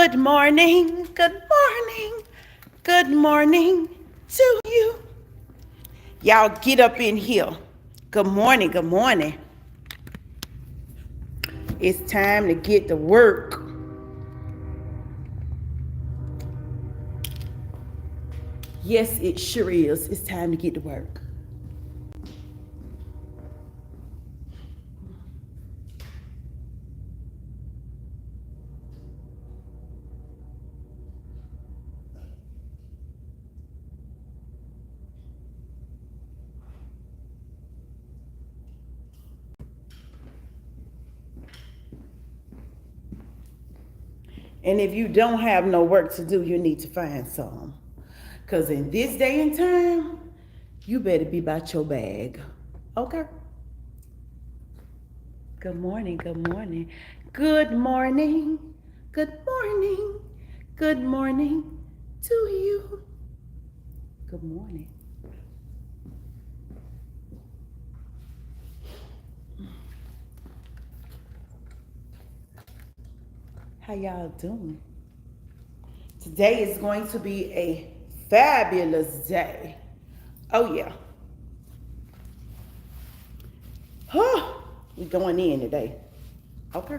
Good morning, good morning, good morning to you. Y'all get up in here. Good morning, good morning. It's time to get to work. Yes, it sure is. It's time to get to work. And if you don't have no work to do, you need to find some. Because in this day and time, you better be about your bag. Okay? Good morning, good morning. Good morning, good morning, good morning to you. Good morning. How y'all doing? Today is going to be a fabulous day. Oh yeah. Huh. We going in today. Okay.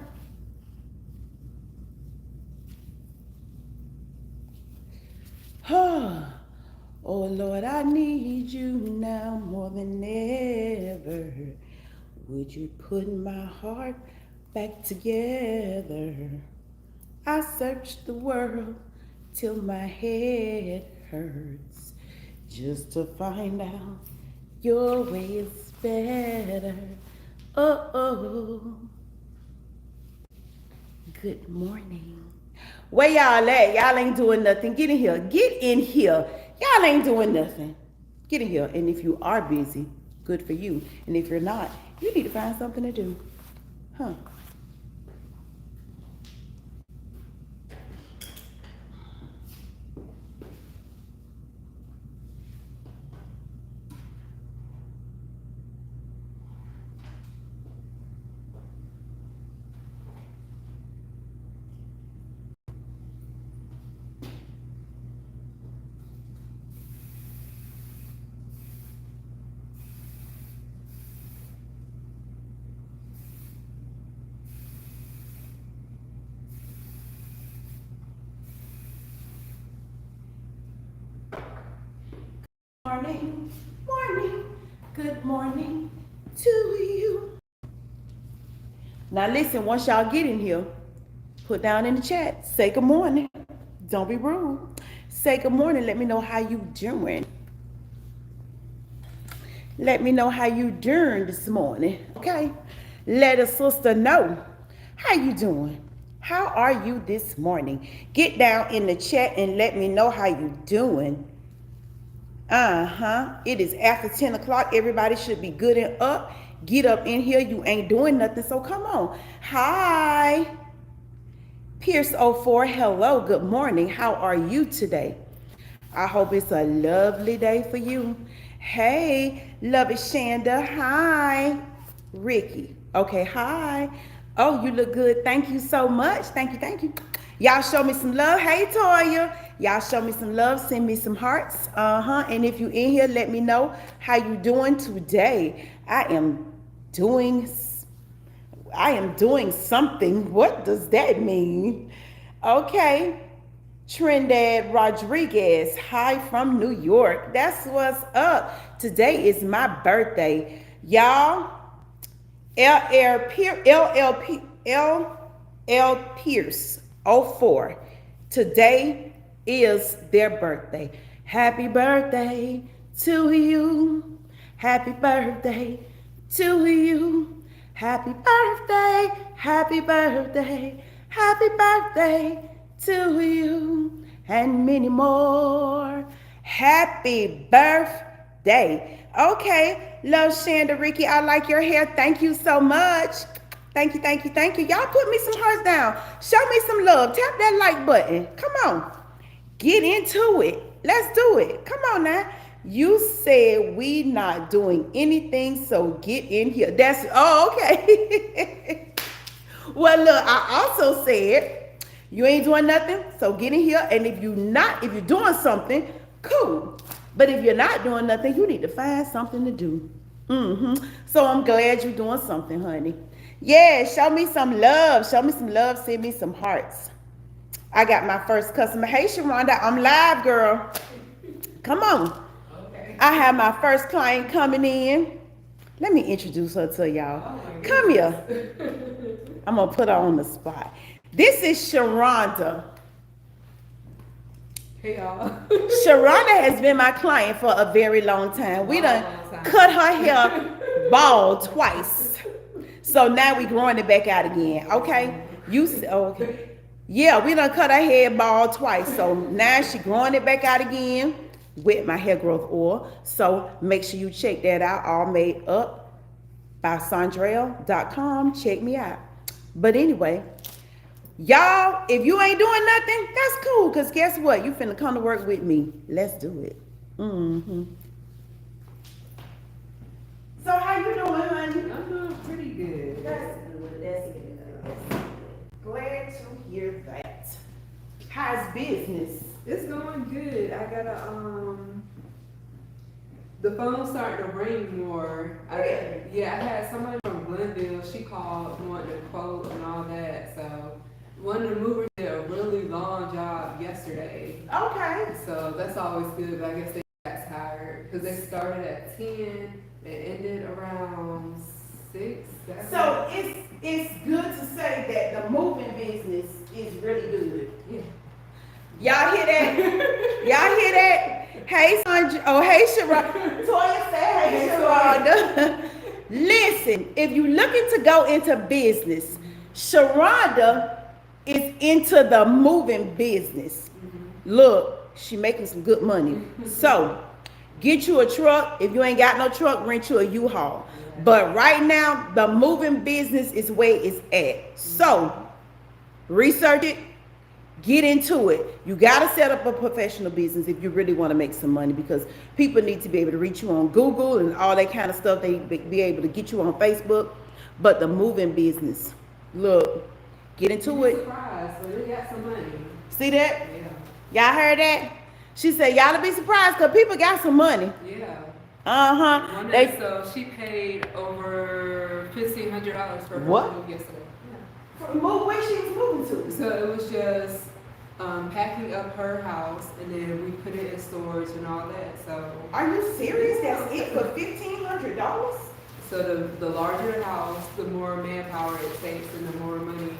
Huh. Oh Lord, I need you now more than ever. Would you put my heart back together? I searched the world till my head hurts just to find out your way is better. Oh, oh. Good morning. Where y'all at? Y'all ain't doing nothing. Get in here. Get in here. Y'all ain't doing nothing. Get in here. And if you are busy, good for you. And if you're not, you need to find something to do. Huh? Morning, morning, good morning to you. Now listen, once y'all get in here, put down in the chat, say good morning. Don't be rude. Say good morning, let me know how you doing. Let me know how you doing this morning, okay? Let a sister know how you doing. How are you this morning? Get down in the chat and let me know how you doing. It is after 10 o'clock. Everybody should be good and up. Get up in here. You ain't doing nothing, so come on. Hi. Pierce04, hello, good morning. How are you today? I hope it's a lovely day for you. Hey, love it, Shanda. Hi. Ricky. Okay, hi. Oh, you look good. Thank you so much. Thank you, thank you. Y'all show me some love. Hey, Toya. Y'all show me some love. Send me some hearts. And if you in here, let me know how you doing today. I am doing something. What does that mean? Okay. Trinidad Rodriguez, hi from New York. That's what's up. Today is my birthday. Y'all, LL Pierce 04. Today is their birthday. Happy birthday to you. Happy birthday to you. Happy birthday, happy birthday, happy birthday to you, and many more. Happy birthday. Okay, love Shanda Ricky. I like your hair. Thank you so much. Thank you, thank you, thank you. Y'all put me some hearts down. Show me some love. Tap that like button. Come on. Get into it. Let's do it. Come on now. You said we not doing anything, so get in here. Okay. Well, look, I also said You ain't doing nothing, so get in here. And if you're doing something, cool. But if you're not doing nothing, you need to find something to do. So I'm glad you're doing something, honey. Yeah, show me some love. Show me some love. Send me some hearts. I got my first customer. Hey, Sharonda, I'm live, girl. Come on. Okay. I have my first client coming in. Let me introduce her to y'all. Come here. I'm going to put her on the spot. This is Sharonda. Hey, y'all. Sharonda has been my client for a very long time. We done cut her hair bald twice. So now we growing it back out again. Okay? Okay. Yeah, we done cut her hair bald twice. So now she growing it back out again with my hair growth oil. So make sure you check that out. All made up by Sondrell.com. Check me out. But anyway, y'all, if you ain't doing nothing, that's cool. Because guess what? You finna come to work with me. Let's do it. So how you doing, honey? I'm doing pretty good. That's good. That's good. Glad to hear that. How's business? It's going good. I got the phone's starting to ring more. I had somebody from Glenville. She called, wanted a quote and all that. So one of the movers did a really long job yesterday. Okay. So that's always good. But I guess they got tired because they started at 10 and ended around 6, 7. So it's good to say that the moving business is really good. Yeah. Y'all hear that? Y'all hear that? Hey, Sandra. Oh, hey, Sharonda. Toya said, hey, Sharonda. Listen, if you're looking to go into business, Sharonda is into the moving business. Look, she making some good money. So, get you a truck. If you ain't got no truck, rent you a U-Haul. But right now, the moving business is where it's at. So, research it. Get into it. You got to set up a professional business if you really want to make some money, because people need to be able to reach you on Google and all that kind of stuff. They be able to get you on Facebook. But the moving business, look, get into it. Surprised, so they got some money. See that? Yeah. Y'all heard that? She said, y'all to be surprised because people got some money. Yeah. So she paid over $1,500 for her What? move yesterday. Move where she was moving to. So it was just packing up her house, and then we put it in storage and all that. So Are you serious? That's it for $1,500? so the larger the house, the more manpower it takes, and the more money.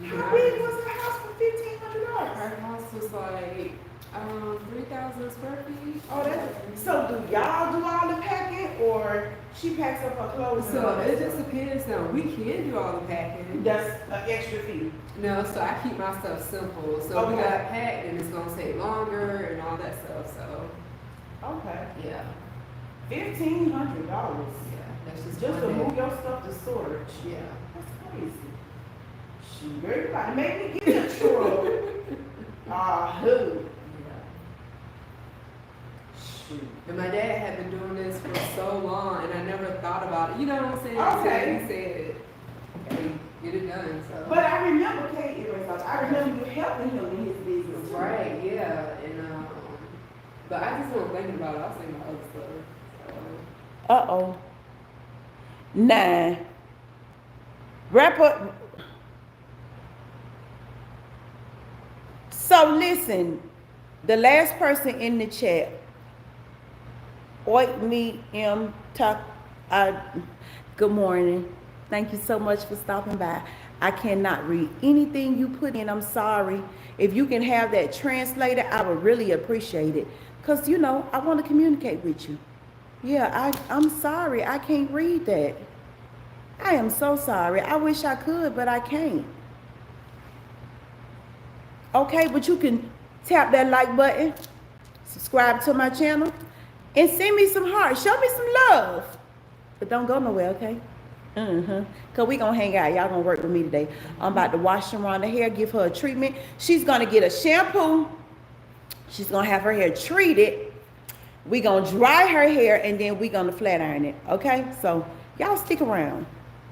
How big was the house for $1,500? Her house was like 3,000 square feet. Oh, so do y'all do all the packing, or she packs up her clothes? So it just depends now. We can do all the packing. That's an extra fee. No, so I keep my stuff simple. So we got packed, and it's gonna take longer and all that stuff. So Okay. yeah, $1,500. yeah, that's Just one to day. move your stuff to storage. Yeah. That's crazy. Shoot, everybody make me get a truck. Who? Shoot. And my dad had been doing this for so long, and I never thought about it. You know what I'm saying? Okay. He said, "Hey, get it done." So. But I remember Kate. I remember you helping him in his business. Too. Right, yeah, and but I just wasn't thinking about it. I was thinking about other stuff. So. 9. Wrap up. So listen, the last person in the chat, good morning. Thank you so much for stopping by. I cannot read anything you put in. I'm sorry. If you can have that translated, I would really appreciate it. Because, I want to communicate with you. Yeah, I'm sorry. I can't read that. I am so sorry. I wish I could, but I can't. Okay, but you can tap that like button, subscribe to my channel, and send me some hearts. Show me some love. But don't go nowhere, okay? Because we going to hang out. Y'all going to work with me today. I'm about to wash Sharonda's hair, give her a treatment. She's going to get a shampoo. She's going to have her hair treated. We going to dry her hair, and then we going to flat iron it, okay? So y'all stick around.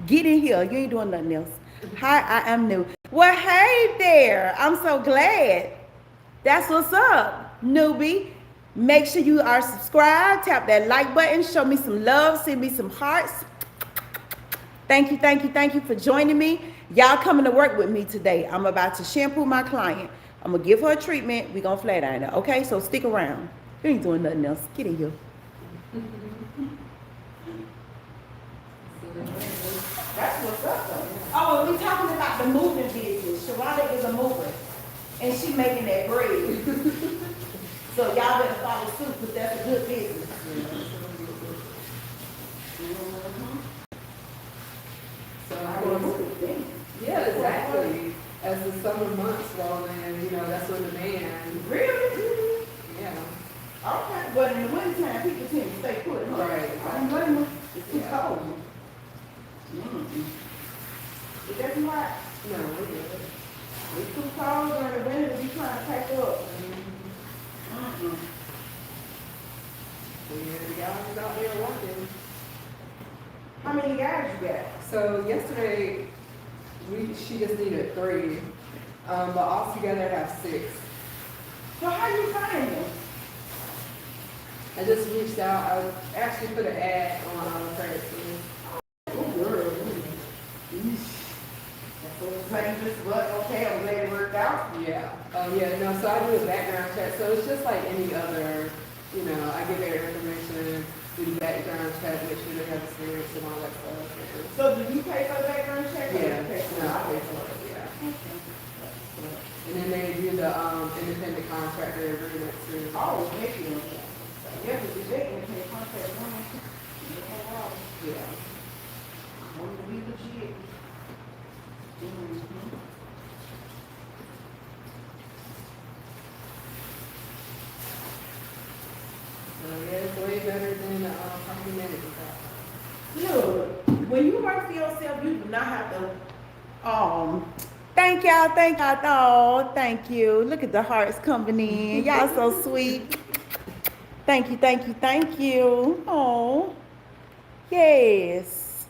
Get in here. You ain't doing nothing else. Hi, I am new. Well, hey there. I'm so glad. That's what's up, newbie. Make sure you are subscribed. Tap that like button. Show me some love. Send me some hearts. Thank you, thank you, thank you for joining me. Y'all coming to work with me today. I'm about to shampoo my client. I'm gonna give her a treatment. We gonna flat iron her. Okay, so stick around. You ain't doing nothing else. Get in here. That's what's up though. Oh, we talking about the moving business. Sharonda is a mover, and she making that bread. So y'all better follow suit because that's a good business. So yeah, exactly. As the summer months roll in, that's when demand. Really? Yeah. Okay. But in the wintertime, people tend to stay put, huh? Right. I don't blame them. It's too cold. Is that too hot? No, we're good. It's too cold during the winter to be trying to pack up. So yeah, the guys is out there working. How many guys you got? So yesterday, she just needed 3, but all together I have 6. So how you find them? I just reached out. I actually put an ad on Craigslist. Oh, girl. That's what I'm saying. Just what? Okay, I'm glad it worked out. Yeah. Yeah. No. So I do a background check. So it's just like any other. I get their information, do the background check, make sure they have experience and all that stuff. So do you pay for the background check? Yeah. Or you pay for No, it? I pay for it. Yeah. And then they do the independent contractor agreement too. Oh, heck yeah. Yeah, because they can pay contract money. Yeah. Want to be legit. So yeah, it's way better than property management. Look, when you work for yourself, you do not have to, thank y'all, thank y'all. Oh, thank you. Look at the hearts coming in. Y'all so sweet. Thank you, thank you, thank you. Oh, yes.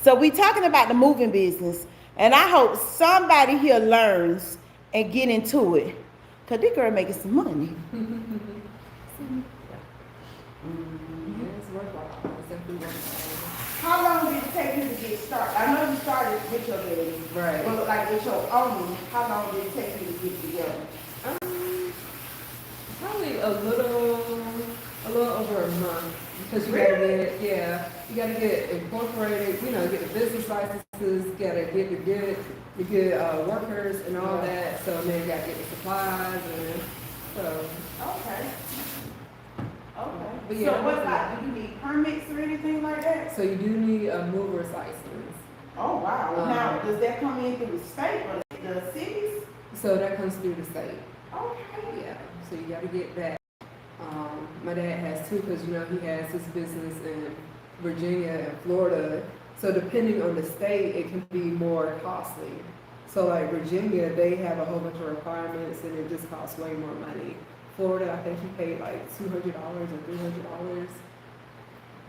So we talking about the moving business, and I hope somebody here learns and get into it. Cause this girl making some money. Yeah, it's worthwhile. It's definitely worthwhile. How long did it take you to get started? I know you started with your baby. Right. But like with your own, how long did it take you to get together? Probably a little over a month because you gotta get incorporated, get the business licenses, gotta get the good workers and all that. So then you gotta get the supplies and so. Okay. Okay. But yeah, So what's like, do you need permits or anything like that? So you do need a mover's license. Oh, wow. Now, does that come in through the state or the cities? So that comes through the state. Okay. Yeah. So you gotta get that. My dad has 2 because he has his business in Virginia and Florida. So depending on the state, it can be more costly. So like Virginia, they have a whole bunch of requirements and it just costs way more money. Florida, I think he paid like $200 or $300 to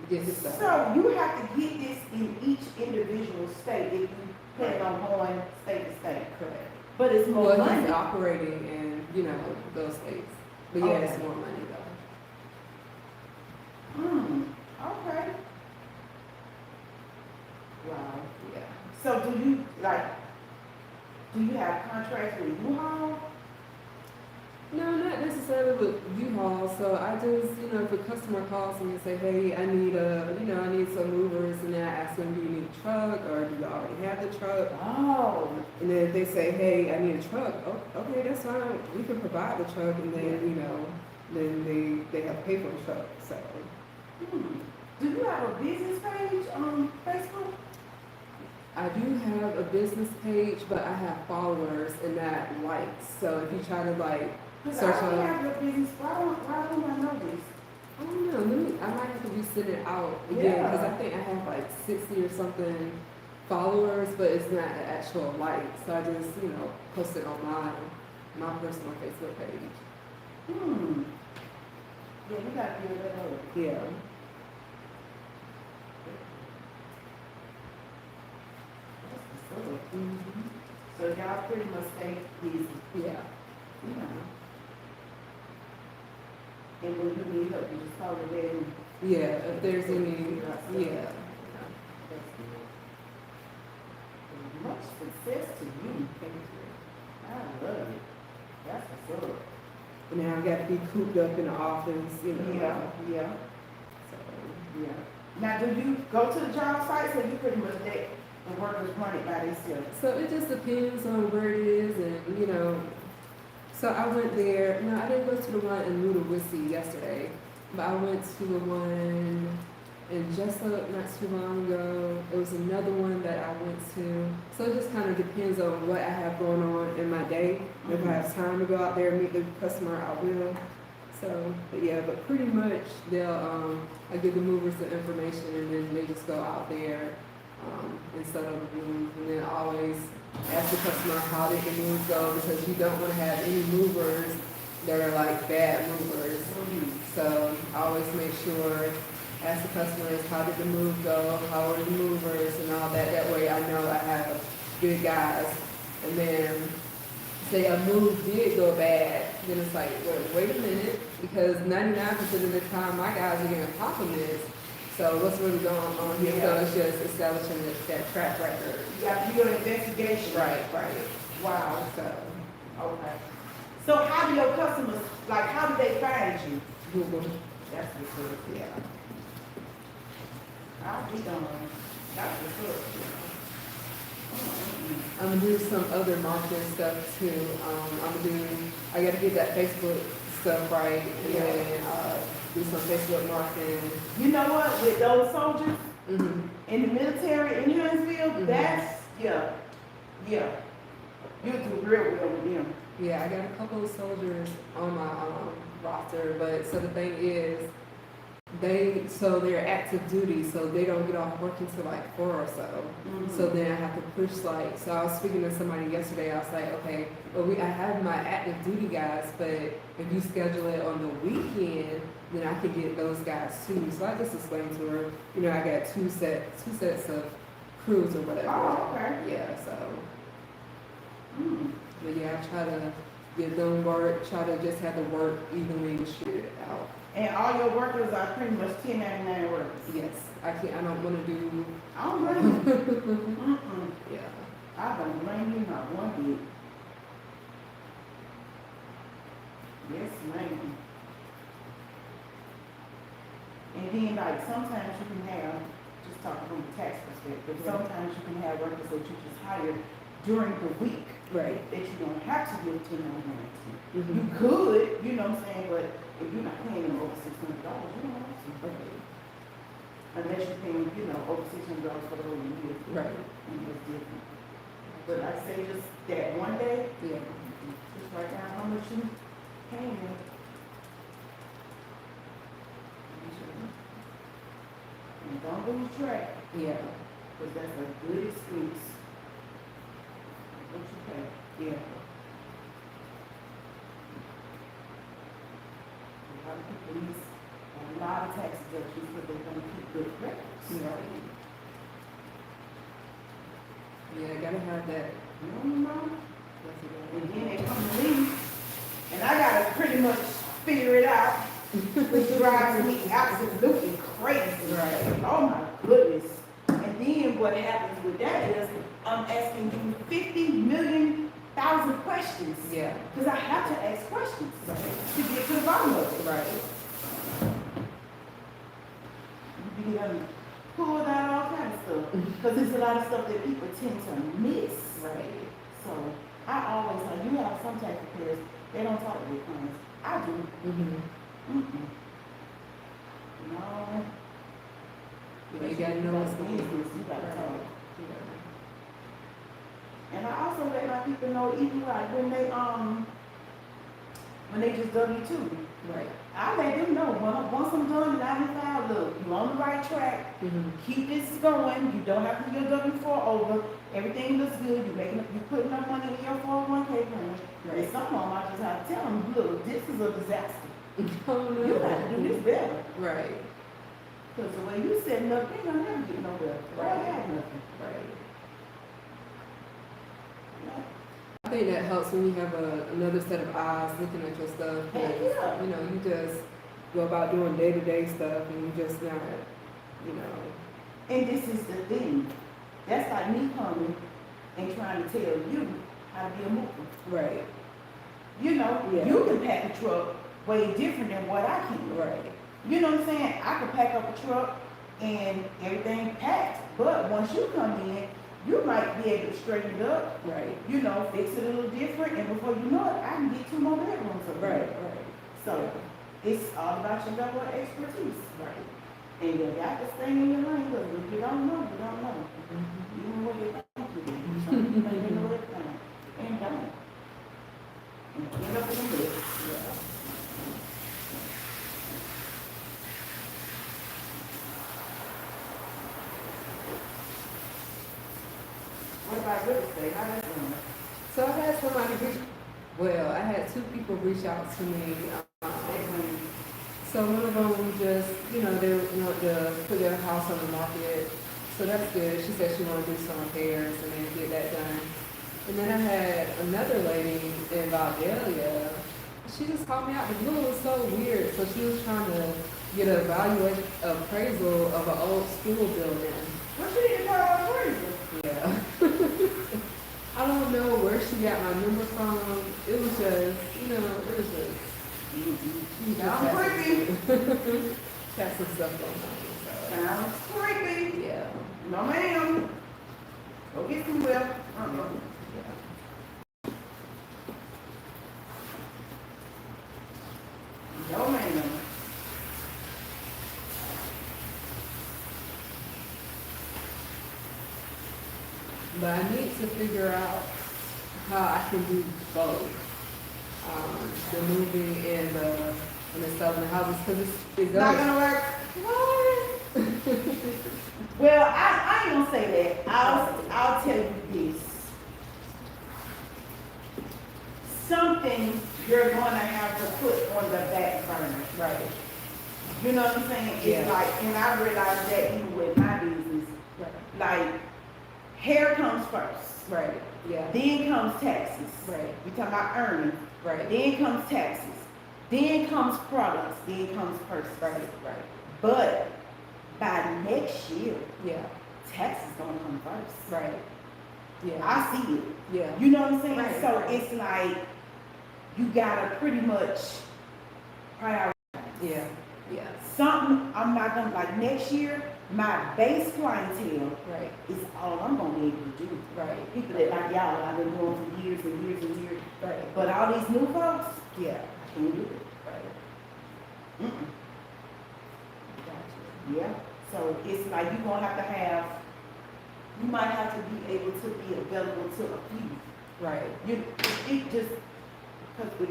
get his stuff. So you have to get this in each individual state if you plan on going state to state. Correct. But it's more Well, money. he's operating in, those states. But yeah, it's more money though. Okay. Wow. Yeah. So do you have contracts with U-Haul? No, not necessarily with U-Haul. So I just, if a customer calls me and say, hey, I need some movers, and then I ask them, do you need a truck or do you already have the truck? Oh. And then if they say, hey, I need a truck, oh, okay, that's fine. We can provide the truck, and then, then they have to pay for the truck. So. Do you have a business page on Facebook? I do have a business page, but I have followers and not likes. So if you try to search I on, have your business. Why don't I know this? I don't know. I might have to be sending it out again because I think I have 60 or something followers, but it's not an actual like. So I just post it on my personal Facebook page. Yeah, we got to do that over. Yeah. Mm-hmm. So y'all pretty much stay busy, Yeah. you know. And when you need help, you just call the vet and Yeah, if there's any, yeah. that's good. Much success to you. Thank you. I love it. That's what's up. Now I got to be cooped up in the office, you know. Yeah. So, Yeah. Now, do you go to the job sites or you pretty much let the workers run it by themselves? so it just depends on where it is, and you know. So I went there. No, I didn't go to the one in Ludowici yesterday, but I went to the one in Jessup not too long ago. It was another one that I went to. So it just kind of depends on what I have going on in my day. If I have time to go out there and meet the customer, I will. So, but yeah, but pretty much they'll I give the movers the information and then they just go out there and set up the move, and then always ask the customer how did the move go, because you don't want to have any movers that are like bad movers. So I always make sure, ask the customers how did the move go, how are the movers and all that. That way I know I have good guys. And then say a move did go bad, then it's like, wait a minute, because 99% of the time my guys are getting compliments. So what's really going on here? So it's just establishing that track record. You got to do your investigation. Right. Wow. So Okay. So how do your customers, like, how do they find you? Google. That's what's up. Yeah. I'll be done. That's what's up. I'm gonna do some other marketing stuff too. I gotta get that Facebook stuff right, and then do some Facebook marketing. You know what, with those soldiers Mm-hmm. in the military in Huntsville, Mhm. that's, yeah. You do real well with them. Yeah, I got a couple of soldiers on my roster, but so the thing is, they're active duty, so they don't get off work until like 4 or so. So then I have to push like, so I was speaking to somebody yesterday, I was like, okay, well I have my active duty guys, but if you schedule it on the weekend, then I can get those guys too. So I just explained to her, you know, I got two sets of crews or whatever. Oh, okay. Yeah, so, Mm. but yeah, I try to get them work, try to just have the work evenly distributed out. And all your workers are pretty much 1099 workers. Yes, I don't wanna do, I don't blame you. Mm-mm. yeah. I don't blame you not one bit. Yes, ma'am. And then, like, sometimes you can have, just talking from the tax perspective, sometimes you can have workers that you just hire during the week Right. that you don't have to give 1099 to. Mm-hmm. You could, you know what I'm saying, but if you're not paying them over $600, you don't have to. Unless you're paying, you know, over $600 for the whole year. Right. And it's different. But like I say, just that one day, Yeah. just write down how much you paying them. And don't lose track, Yeah. because that's a good excuse. What you pay. Yeah. A lot of people use a lot of tax deductions because they're gonna keep good records. Right. Yeah, I gotta have that. You know? That's And a then they come to me, and I gotta pretty much figure it out, which drives me absolutely crazy. Right. Oh my goodness. And then what happens with that is, I'm asking you 50,000,000 questions. Yeah. Because I have to ask questions Right. to get to the bottom of it. Right. You be pulled out all kind of stuff. Because there's a lot of stuff that people tend to miss. Right. So I always like, you have some tax preparers, they don't talk to their clients. I do. Mm-hmm. Mm-mm. No. Yeah, you gotta know what's going business. You gotta Right. talk. Yeah. And I also let my people know, even like when they just W-2, Right. I let them know, once I'm done 95, look, you're on the right track, Mm-hmm. keep this going, you don't have to do your W-4 over, everything looks good, you're putting up money in your 401k plan. Right. And some of them, I just have to tell them, look, this is a disaster. Oh no. You have to do this better. Right. Because the way you setting up, they don't never get no better. Right. They have nothing. Right. I think that helps when you have another set of eyes looking at your stuff. Heck Because, yeah. you know, you just go about doing day-to-day stuff and you just not, you know. And this is the thing. That's like me coming and trying to tell you how to be a mover. Right. You know, Yeah. you can pack a truck way different than what I can. Right. You know what I'm saying? I can pack up a truck and everything packed. But once you come in, you might be able to straighten it up, Right. you know, fix it a little different, and before you know it, I can get 2 more bedrooms up there. Right. Right. So it's all about your level of expertise. Right. And you got to stay in your lane, because if you don't know, you don't know. Mm-hmm. You know what you think you do. Some people think they know everything, and don't. And end up in the middle. Yeah. What about real estate? How that's going? So I had somebody I had 2 people reach out to me. So one of them just, you know, they want to put their house on the market. So that's good. She said she wanted to do some repairs and then get that done. And then I had another lady in Valdelia. She just called me out the blue. It was so weird. So she was trying to get an evaluation appraisal of an old school building. What you need to call a appraisal? Yeah. I don't know where she got my number from. It was just, you know, it was just. She just Sounds had creepy. had some stuff going on. So, Sounds creepy. yeah. No ma'am. Go get some well. Yeah. No ma'am. But I need to figure out how I can do both. The moving and the selling the houses, because it Not goes. gonna work. What? Well, I ain't gonna say that. I'll tell you this. Something you're gonna have to put on the back burner. Right. You know what I'm saying? It's Yeah. like, and I realized that even with my business, Right. like, hair comes first. Right. Yeah. Then comes taxes. Right. We talking about earnings. Right. Then comes taxes. Then comes products. Then comes purse. Right. Right. But by next year, Yeah. taxes gonna come first. Right. Yeah. I see it. Yeah. You know what I'm saying? Right, So right. it's like you gotta pretty much prioritize. Yeah. Yeah. Something I'm not gonna like next year. My base clientele Right. is all I'm gonna be able to do. Right. People that like y'all, I've been doing for years and years and years. Right. But all these new folks, Yeah. I can't do it. Right. Mm-mm. Gotcha. Yeah. So it's like you're gonna have to have. You might have to be able to be available to a few. Right. It just because with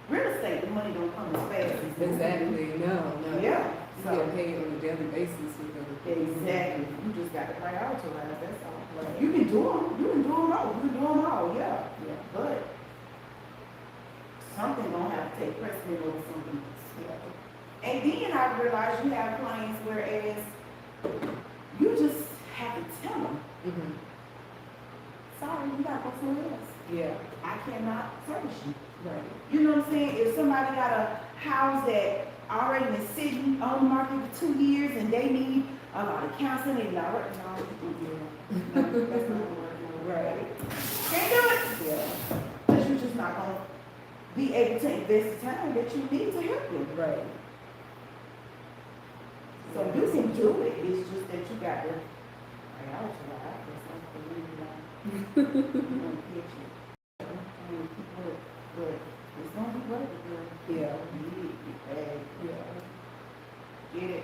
real estate, the money don't come as fast as moving. Exactly. No. No. Yeah. You So get paid on a daily basis with them. exactly. You just got to prioritize. That's all. Right. You can do them. You can do them all. You can do them all. Yeah. Yeah. But something gonna have to take precedent over something else. Yeah. And then I realized you have clients whereas you just have to tell them, Mm-hmm. sorry, you gotta go somewhere else. Yeah. I cannot service you. Right. You know what I'm saying? If somebody got a house that already been sitting on the market for 2 years and they need a lot of counseling, they like, no, that's not working. Right. Can't do it. Yeah. Because you're just not gonna be able to invest the time that you need to help them. Right. So you can do it. It's just that you got to prioritize. That's really like but it's gonna be worth it, girl. Yeah. Yeah. Yeah. Get it.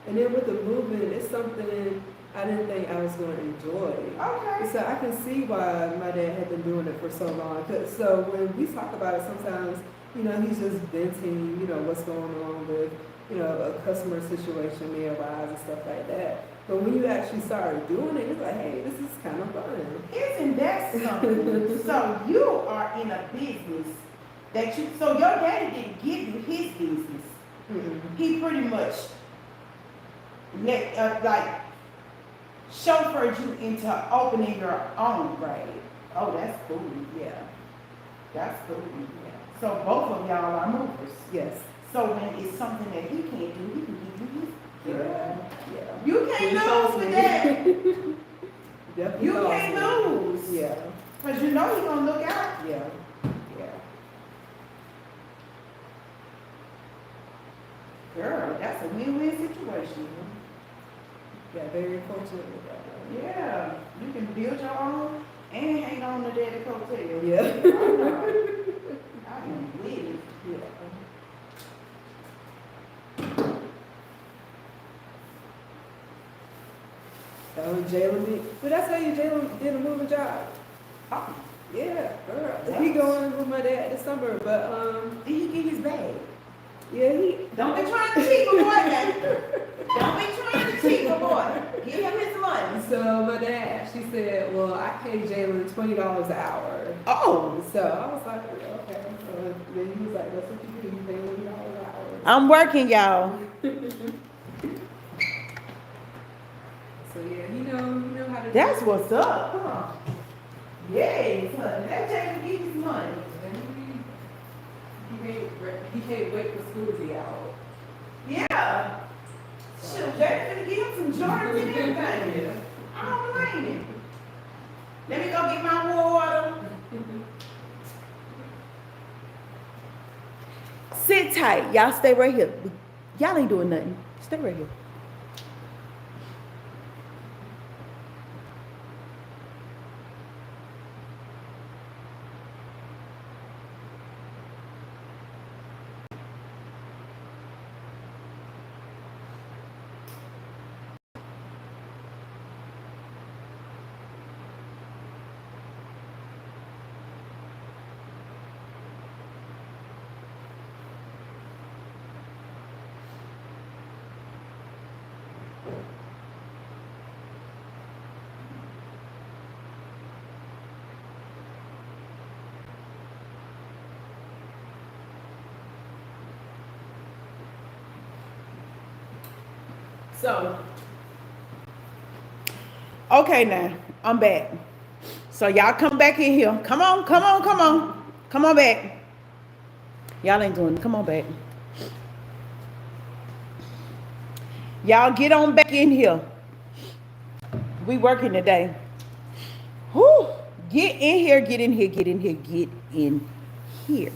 And then with the movement, it's something I didn't think I was going to enjoy. Okay. So I can see why my dad had been doing it for so long. So when we talk about it, sometimes, you know, he's just venting, you know, what's going on with, you know, a customer situation may arise and stuff like that. But when you actually started doing it, it's like, hey, this is kind of fun. Isn't that something? So you are in a business that you, so your daddy didn't give you his business. Mm-hmm. He pretty much like chauffeured you into opening your own. Right. Oh, that's cool. Yeah. That's cool. Yeah. So both of y'all are movers. Yes. So when it's something that he can't do, he can give you his. Yeah. Yeah. You can't He lose calls with me. that. Definitely You calls can't me. lose. Yeah. Cause you know he gonna look out. Yeah. Yeah. Girl, that's a win-win situation. Yeah. Very fortunate with that. Yeah, you can build your own and hang on to daddy coattail. Yeah. I know. I am with it. Yeah. That was Jalen did. But that's how you Jalen did a moving job. Oh, Yeah, girl. He going with my dad this summer, but did he get his bag? yeah, he Don't be trying to cheat my boy, man. Don't be trying to cheat my boy. Give him his money. So my dad, she said, well, I pay Jalen $20 an hour. Oh, So I was like, yeah, okay. So then he was like, that's what you do. You pay $20 an hour. I'm working, y'all. So yeah, he know how to. That's do it. what's up, huh? Yes, honey. That Jalen get his money. He can't wait for school to be out. Yeah. Shoot, Jalen finna give him some Jordans and everything. I don't blame him. Let me go get my water. Sit tight. Y'all stay right here. Y'all ain't doing nothing. Stay right here. So, okay now, I'm back. So y'all come back in here. Come on, come on, come on. Come on back. Y'all ain't doing it. Come on back. Y'all get on back in here. We working today. Whoo! Get in here, get in here, get in here, get in here.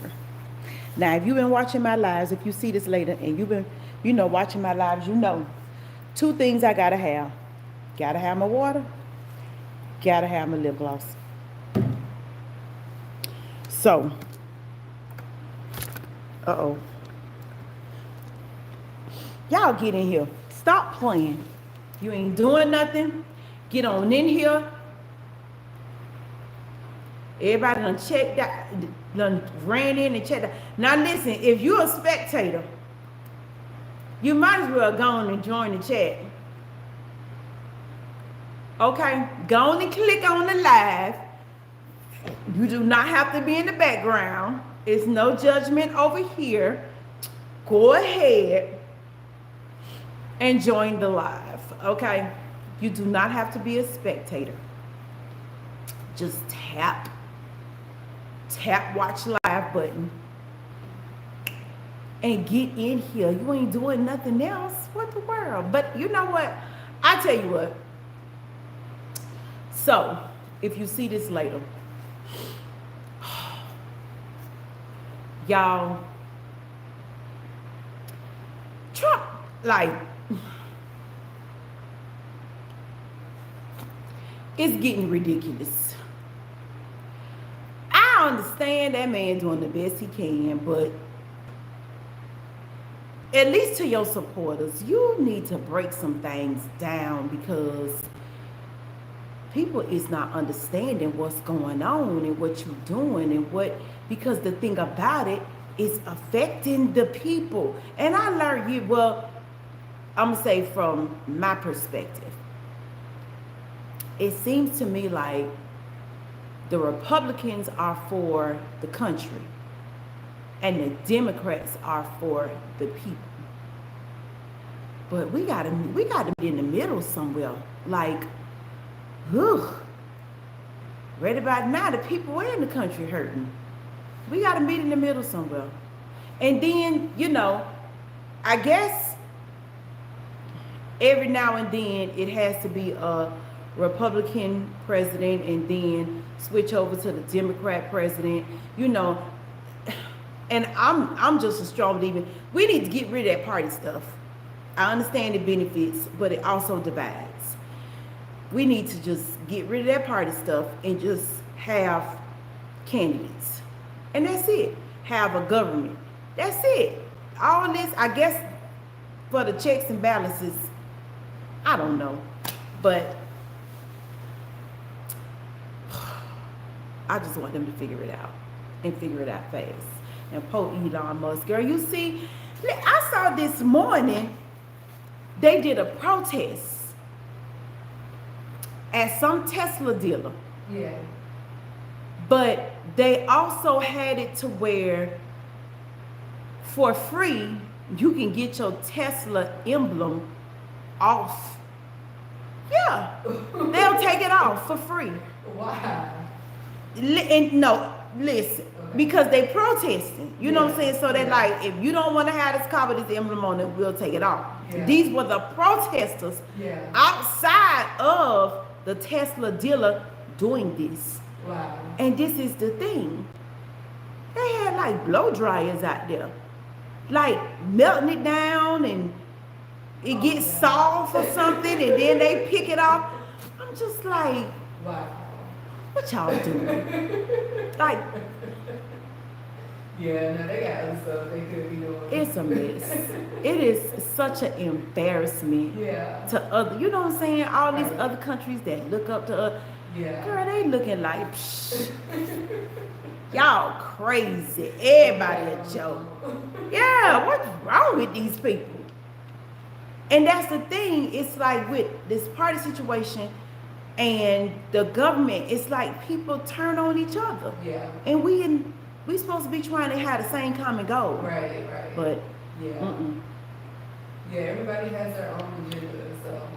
Now, if you've been watching my lives, if you see this later and you've been, watching my lives, you know, two things I gotta have. Gotta have my water, gotta have my lip gloss. So, uh-oh. Y'all get in here. Stop playing. You ain't doing nothing. Get on in here. Everybody done checked out, done ran in and checked out. Now listen, if you're a spectator, you might as well go on and join the chat. Okay? Go on and click on the live. You do not have to be in the background. It's no judgment over here. Go ahead and join the live. Okay? You do not have to be a spectator. Just tap watch live button and get in here. You ain't doing nothing else. What the world? But you know what? I tell you what. So, if you see this later, y'all, Trump, like, it's getting ridiculous. I understand that man doing the best he can, but at least to your supporters, you need to break some things down because people is not understanding what's going on and what you're doing and because the thing about it is affecting the people. And I learned I'm gonna say from my perspective, it seems to me like the Republicans are for the country and the Democrats are for the people. But we gotta be in the middle somewhere. Like, ugh. Right about now, the people in the country hurting. We got to meet in the middle somewhere. And then, I guess every now and then it has to be a Republican president and then switch over to the Democrat president, you know. And I'm just a strong believer. We need to get rid of that party stuff. I understand it benefits, but it also divides. We need to just get rid of that party stuff and just have candidates. And that's it. Have a government. That's it. All this, I guess, for the checks and balances, I don't know. But I just want them to figure it out and figure it out fast. And poor Elon Musk. Girl, you see, I saw this morning, they did a protest at some Tesla dealer. Yeah. But they also had it to where for free, you can get your Tesla emblem off. Yeah. They'll take it off for free. Why? And no, listen, because they protesting. You know what I'm saying? So they're like, if you don't want to have this car with this emblem on it, we'll take it off. Yeah. These were the protesters outside of the Tesla dealer doing this. Wow. And this is the thing. They had like blow dryers out there. Like melting it down and it gets soft or something and then they pick it off. I'm just like, wow. What y'all doing? Like, yeah, no, they got other stuff they could be doing. it's a mess. It is such an embarrassment to other, you know what I'm saying? All these other countries that look up to us. Yeah. Girl, they looking like, psh, y'all crazy. Everybody a joke. Yeah, what's wrong with these people? And that's the thing. It's like with this party situation and the government, it's like people turn on each other. Yeah. And we supposed to be trying to have the same common goal. Right. But yeah. Yeah, everybody has their own agenda, so.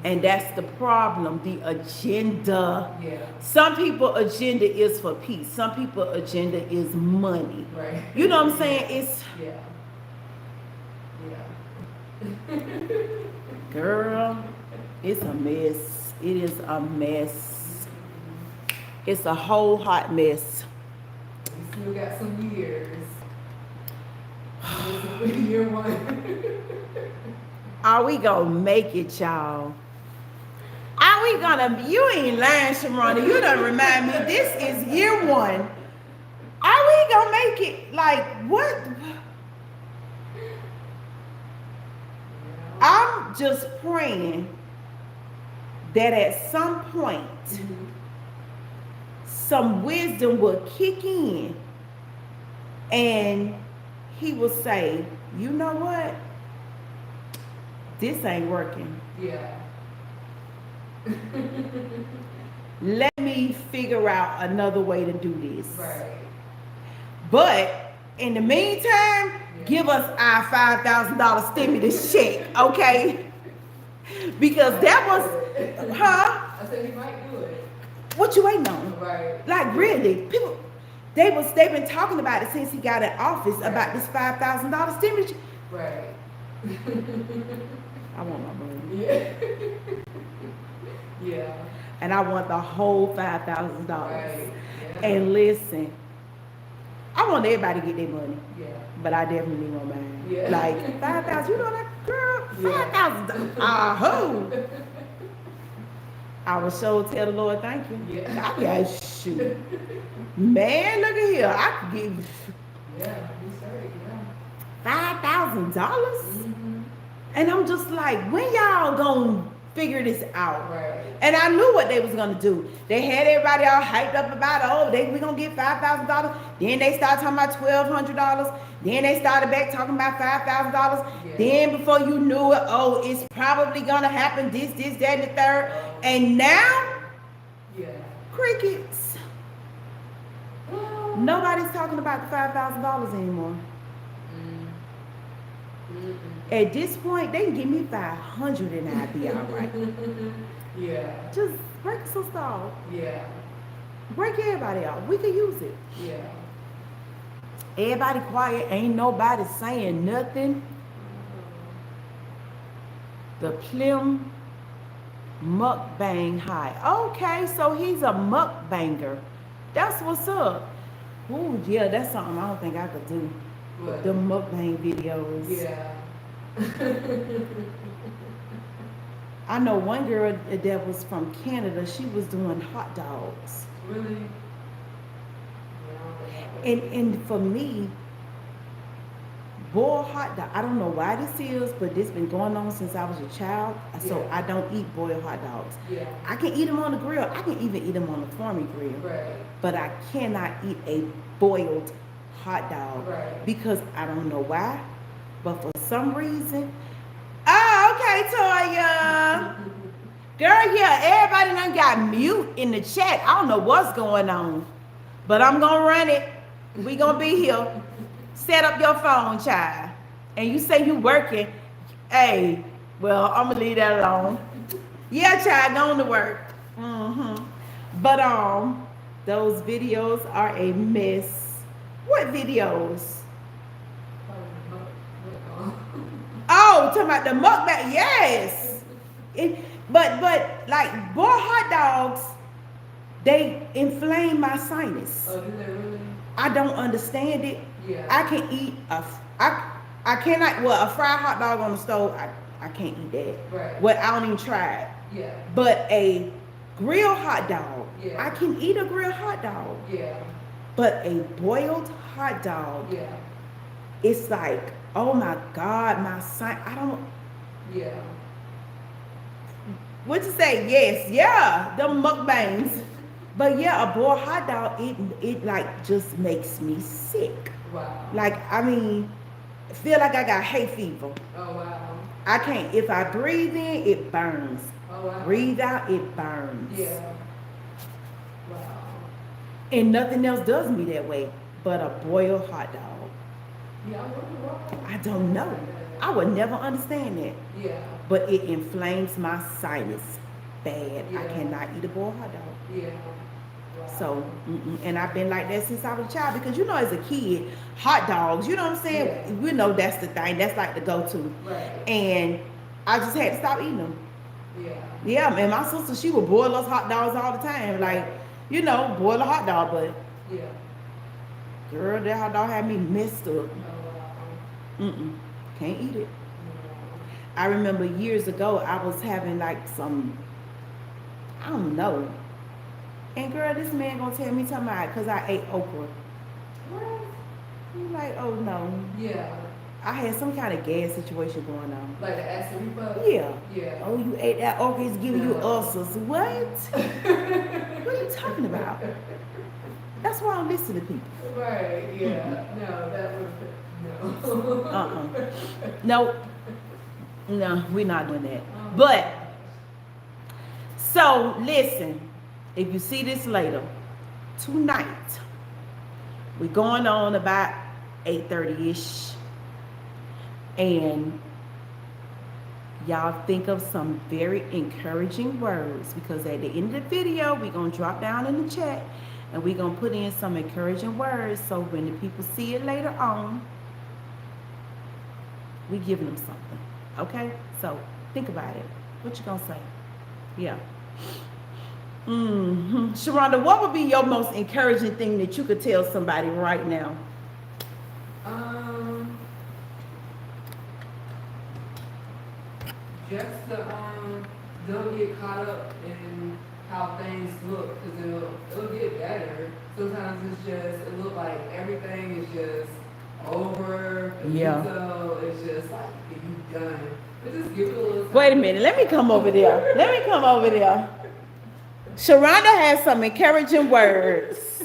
And that's the problem, the agenda. Yeah. Some people agenda is for peace. Some people agenda is money. Right. You know what I'm saying? It's girl, it's a mess. It is a mess. It's a whole hot mess. We still got some years. Year one. Are we gonna make it, y'all? Are we gonna, you ain't lying, Sharona. You done remind me, this is year one. Are we gonna make it? Like, what? I'm just praying that at some point, some wisdom will kick in and he will say, you know what? This ain't working. Yeah. Let me figure out another way to do this. Right. But in the meantime, give us our $5,000 stimulus check, okay? Because that was, I said he might do it. What you waiting on? Right. Like really, people, they've been talking about it since he got in office about this $5,000 stimulus. Right. I want my money. Yeah. Yeah. And I want the whole $5,000. Right. Yeah. And listen, I want everybody to get their money. Yeah. But I definitely want mine. Yeah. Like 5,000, you know that girl? Yeah. $5,000. Ahoo. I will sure tell the Lord thank you. Yeah. I got shoot. Man, look at here. I could give Yeah, he's sorry, yeah. $5,000. Mm-hmm. And I'm just like, when y'all gonna figure this out? Right. And I knew what they was gonna do. They had everybody all hyped up about, oh, we gonna get $5,000. Then they started talking about $1,200. Then they started back talking about $5,000. Yeah. Then before you knew it, oh, it's probably gonna happen this, that, and the third. And now, crickets. Nobody's talking about the $5,000 anymore. At this point, they can give me 500 and I'd be all right. Yeah. Just Break a sister off. Yeah. Break everybody off. We can use it. Yeah. Everybody quiet. Ain't nobody saying nothing. The Plim Mukbang High. Okay, so he's a mukbanger. That's what's up. Ooh, yeah, that's something I don't think I could do. What? The mukbang videos. Yeah. I know one girl that was from Canada. She was doing hot dogs. Really? And for me, boiled hot dog. I don't know why this is, but this been going on since I was a child. So Yeah. I don't eat boiled hot dogs. Yeah. I can eat them on the grill. I can even eat them on the farmy grill. Right. But I cannot eat a boiled hot dog Right. because I don't know why, but for some reason. Oh, okay, Toya. Girl, yeah, everybody done got mute in the chat. I don't know what's going on, but I'm gonna run it. We gonna be here. Set up your phone, child. And you say you working. Hey, well, I'm gonna leave that alone. Yeah, child, going to work. But those videos are a mess. What videos? Oh, talking about the mukbang. Yes. But like boiled hot dogs, they inflame my sinus. Oh, do they really? I don't understand it. Yeah. I can eat I cannot, well, a fried hot dog on the stove, I can't eat that. Right. Well, I don't even try it. Yeah. But a grilled hot dog, Yeah. I can eat a grilled hot dog. Yeah. But a boiled hot dog, Yeah. it's like, oh my God, I don't, Yeah. what you say? Yes, yeah, the mukbangs. But yeah, a boiled hot dog, it like just makes me sick. Wow. Like, I mean, feel like I got hay fever. Oh wow. I can't, if I breathe in, it burns. Oh wow. Breathe out, it burns. Yeah. Wow. And nothing else does me that way but a boiled hot dog. Yeah, I wonder why. I don't know. I would never understand that. Yeah. But it inflames my sinus bad. I Yeah. cannot eat a boiled hot dog. Yeah. Wow. So, and I've been like that since I was a child because, you know, as a kid, hot dogs, you know what I'm saying? Yeah. We know that's the thing. That's like the go-to. Right. And I just had to stop eating them. Yeah. Yeah, man, my sister, she would boil us hot dogs all the time. Like, you know, boil a hot dog, but Yeah. girl, that hot dog had me messed up. Oh wow. Can't eat it. Yeah. I remember years ago, I was having like some, I don't know. And girl, this man gonna tell me talking about because I ate okra. What? You like, oh no. Yeah. I had some kind of gas situation going on. Like the acid reflux? Yeah. Yeah. Oh, you ate that okra, it's giving you No. ulcers. What? What are you talking about? That's why I don't listen to people. Right, yeah. No, that would no. No. No, we're not doing that. Oh. But, so listen, if you see this later, tonight, we're going on about 8:30-ish. And y'all think of some very encouraging words, because at the end of the video, we're going to drop down in the chat and we're going to put in some encouraging words so when the people see it later on, we giving them something. Okay? So think about it. What you going to say? Yeah. Sharonda, what would be your most encouraging thing that you could tell somebody right now? Just to don't get caught up in how things look, because it'll get better. Sometimes it's just, it look like everything is just over. Yeah. So it's just like, if you done, but just give it a little time. Wait a minute. Let me come over there. Let me come over there. Sharonda has some encouraging words.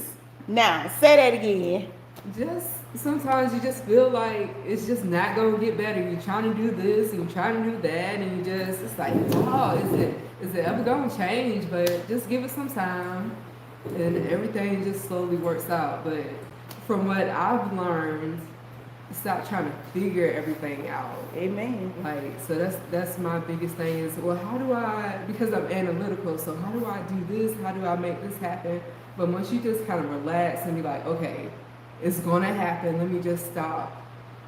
Now, say that again. Just sometimes you just feel like it's just not gonna get better. You're trying to do this and you're trying to do that, and you just, it's like, oh, is it ever gonna change? But just give it some time, and everything just slowly works out. But from what I've learned, stop trying to figure everything out. Amen. Like, so that's my biggest thing is, well, how do I, because I'm analytical, so how do I do this? How do I make this happen? But once you just kind of relax and be like, okay, it's gonna happen. Let me just stop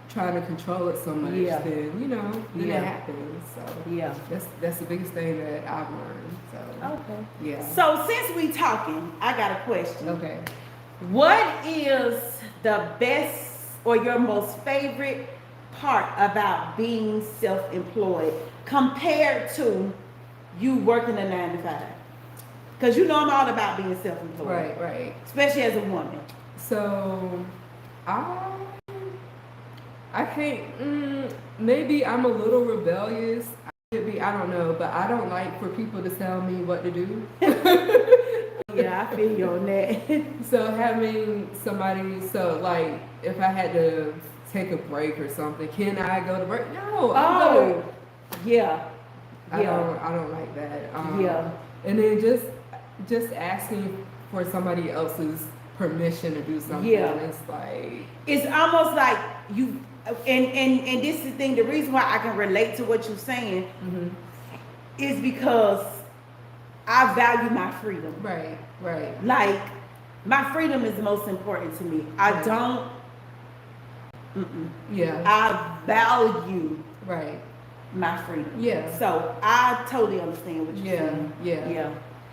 trying to control it so much. Yeah. Then then Yeah. it happens. So Yeah. that's the biggest thing that I've learned. So Okay. yeah. So since we talking, I got a question. Okay. What is the best or your most favorite part about being self-employed compared to you working a 9 to 5? Because I'm all about being self-employed. Right. Right. Especially as a woman. So I can't. Maybe I'm a little rebellious. I could be. I don't know, but I don't like for people to tell me what to do. Yeah, I feel you on that. So having somebody, so like if I had to take a break or something, can I go to break? No. Oh, yeah. I don't like that. Yeah. And then just asking for somebody else's permission to do something. Yeah. It's like It's almost like you, and this is the thing, the reason why I can relate to what you're saying is because I value my freedom. right. Like, my freedom is the most important to me. I Right. don't, Yeah. I value Right. my freedom. Yeah. So I totally understand what you're Yeah. saying. Yeah. Yeah.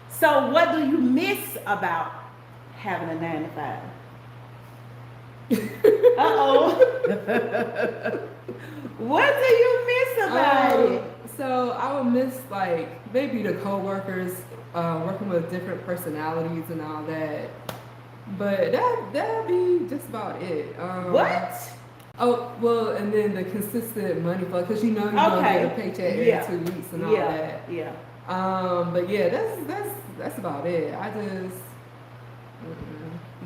So what do you miss about having a 9 to 5? Uh-oh. What do you miss about it? So I would miss like maybe the coworkers, working with different personalities and all that. But that'd be just about it. What? Oh well, and then the consistent money flow because you're gonna get a paycheck every 2 weeks and all that. Yeah. But yeah, that's about it. I just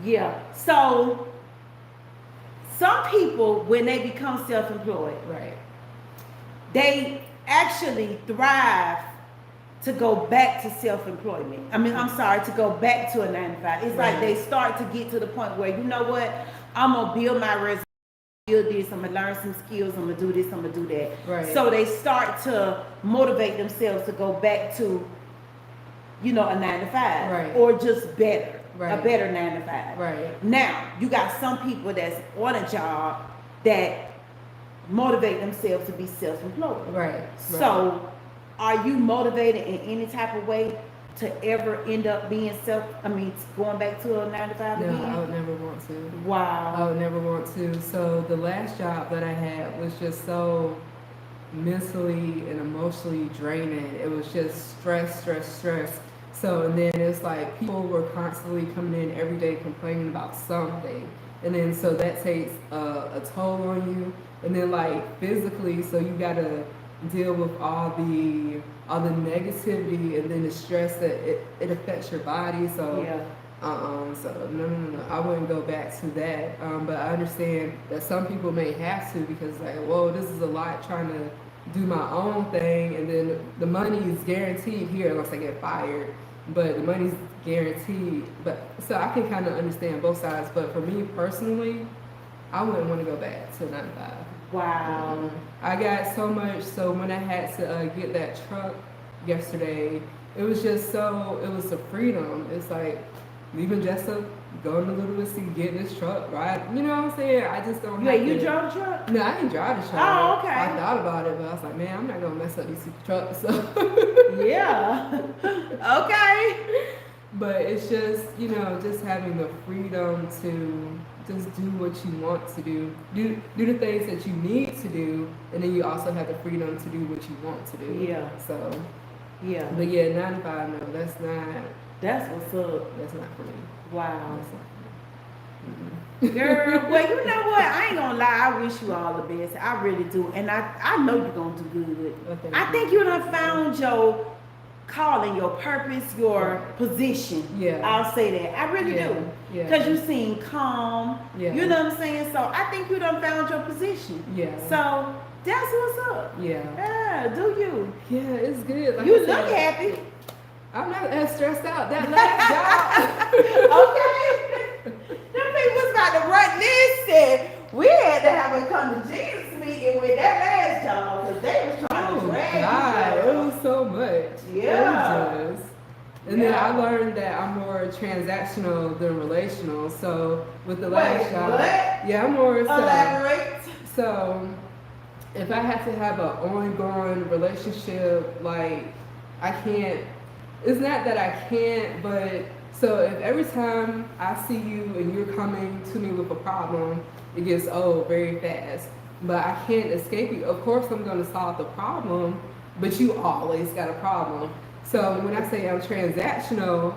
Yeah. So some people, when they become self-employed, right. they actually thrive to go back to self-employment. I'm sorry, to go back to a 9 to 5. It's like they start to get to the point where, you know what, I'm gonna build my resume, build this, I'm gonna learn some skills, I'm gonna do this, I'm gonna do that. Right. So they start to motivate themselves to go back to, a 9 to 5, Right. or just better, a Right. better 9 to 5. Right. Now, you got some people that's on a job that motivate themselves to be self-employed. Right. So, are you motivated in any type of way to ever end up being going back to a 9 to 5 No, again? I would never want to. I Wow. would never want to. So the last job that I had was just so mentally and emotionally draining. It was just stress. So, and then it's like people were constantly coming in every day complaining about something. And then so that takes a toll on you. And then like physically, so you gotta deal with all the negativity and then the stress that it affects your body. So Yeah. so no, I wouldn't go back to that. But I understand that some people may have to because like, whoa, this is a lot trying to do my own thing, and then the money is guaranteed here unless I get fired. But the money's guaranteed. But so I can kind of understand both sides. But for me personally, I wouldn't want to go back to 9 to 5. Wow. I got so much. So when I had to get that truck yesterday, it was just so. It was a freedom. It's like leaving Jessup, going to Little Whiskey, getting this truck, right? You know what I'm saying? I just don't. Wait, you drove the truck? No, I didn't drive the truck. Oh, okay. I thought about it, but I was like, man, I'm not gonna mess up these super trucks. So. Yeah. Okay. But it's just, just having the freedom to just do what you want to do the things that you need to do, and then you also have the freedom to do what you want to do. Yeah. So, Yeah. but yeah, 9 to 5, no, that's not That's what's up. that's not for me. Wow. That's not for me. Girl, well, you know what? I ain't gonna lie. I wish you all the best. I really do. And I know you're gonna do good. Okay. I think you done found your calling, your purpose, your position. Yeah. I'll say that. I really Yeah. do. Yeah. Because you seem calm. Yeah. You know what I'm saying? So I think you done found your position. Yeah. So that's what's up. Yeah. Yeah, do you? Yeah, it's good. Like You I look said, happy. I'm not that stressed out. That last job. Okay. Them people's about to run. Listen, we had to have a come to Jesus meeting with that last job because they was trying to Oh drag God, you. it was so much. Yeah. It was just. And then I learned that I'm more transactional than relational. So with the last job, what? yeah, I'm more so. Elaborate. So if I have to have an ongoing relationship, like I can't. It's not that I can't, but so if every time I see you and you're coming to me with a problem, it gets old very fast. But I can't escape you. Of course, I'm going to solve the problem, but you always got a problem. So when I say I'm transactional,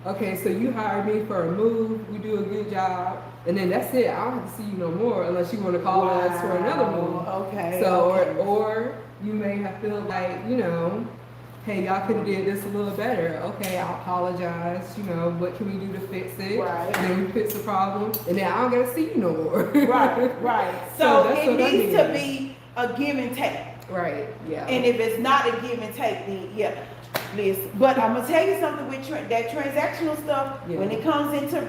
okay, so you hired me for a move, we do a good job, and then that's it. I don't have to see you no more unless you want to call us for another move. Okay. So okay. or you may have feel like, you know, hey, y'all could have did this a little better. Okay, I apologize. You know, what can we do to fix it? Right. And then we fix the problem, and then I don't gotta see you no more. right. So So that's it what I needs mean. to be a give and take. Right. Yeah. And if it's not a give and take, then yeah. Listen, but I'm gonna tell you something with that transactional stuff. Yeah. When it comes into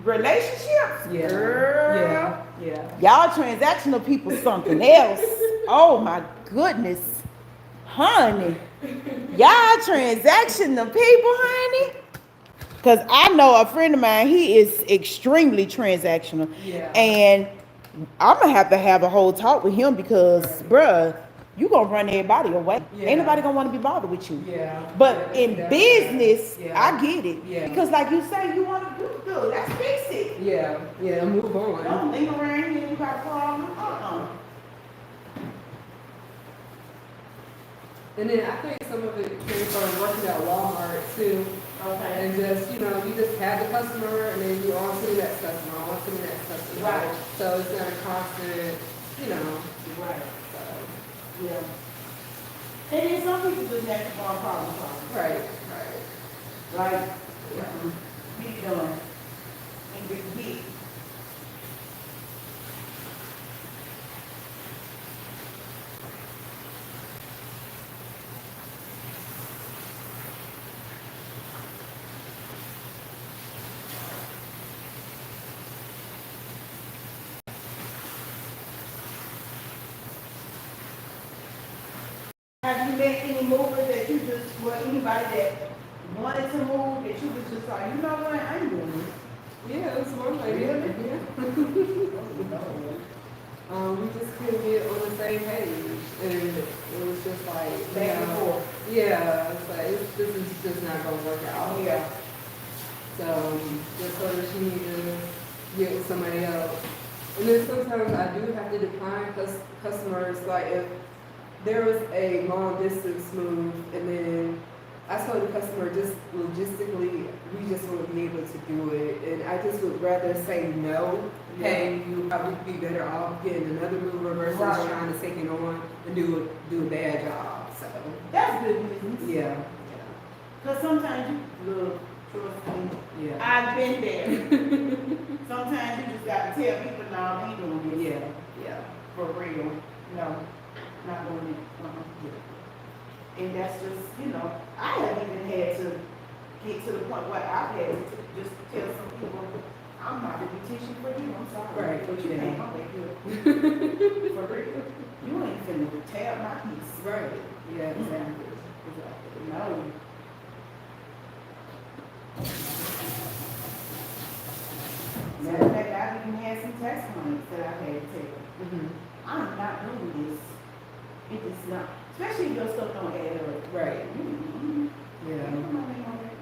relationships, Yeah. girl, Yeah. y'all transactional people something else. Oh my goodness, honey, y'all transactional people, honey. Cause I know a friend of mine, he is extremely transactional, Yeah. and I'm gonna have a whole talk with him because, bruh, you gonna run everybody away. Yeah. Ain't nobody gonna want to be bothered with you. Yeah. But Yeah, in that's business, yeah. I get it. Yeah. Because like you say, you want to do good. Let's fix it. Yeah. Yeah. Move on. Don't linger around here. You got a problem. And then I think some of it came from working at Walmart too. Okay. And just, you know, you just have the customer and then you on to the next customer, on to the next customer. Right. So it's not a constant, you know. Right. So, Yeah. And then some people just have to problem. right. Right. Yeah. Get it done. And get it. Have you met any movers that you just, or anybody that wanted to move that you was just like, you know what, I ain't doing this. Yeah, it was one lady. Really? Yeah. We just couldn't get on the same page, and it was just like, Back and forth. yeah, it's like this is just not gonna work out. Yeah. So just told her she needed to get with somebody else. And then sometimes I do have to decline customers, like if there was a long distance move and then I told the customer just logistically, we just wouldn't be able to do it. And I just would rather say no. Yeah. Hey, you would probably be better off getting another mover versus Right. trying to take it on and do a bad job. So That's good business. yeah. Because sometimes you, look, trust me, Yeah. I've been there. Sometimes you just got to tell people, no, we ain't doing this. Yeah. Yeah. For real. No, not doing it. And that's just, you know, I haven't even had to get to the point where I've had to just tell some people, I'm not the beautician for you, I'm sorry. Right, But you yeah. can't come back here. For real. You ain't finna tear up my piece. Right. Yeah, exactly. Exactly. No. Matter of fact, I've even had some test clients that I've had to tell. Mm-hmm. I'm not doing this. It is not, especially if your stuff don't add up. Right. Mm-hmm. Yeah. Come on, man, on that.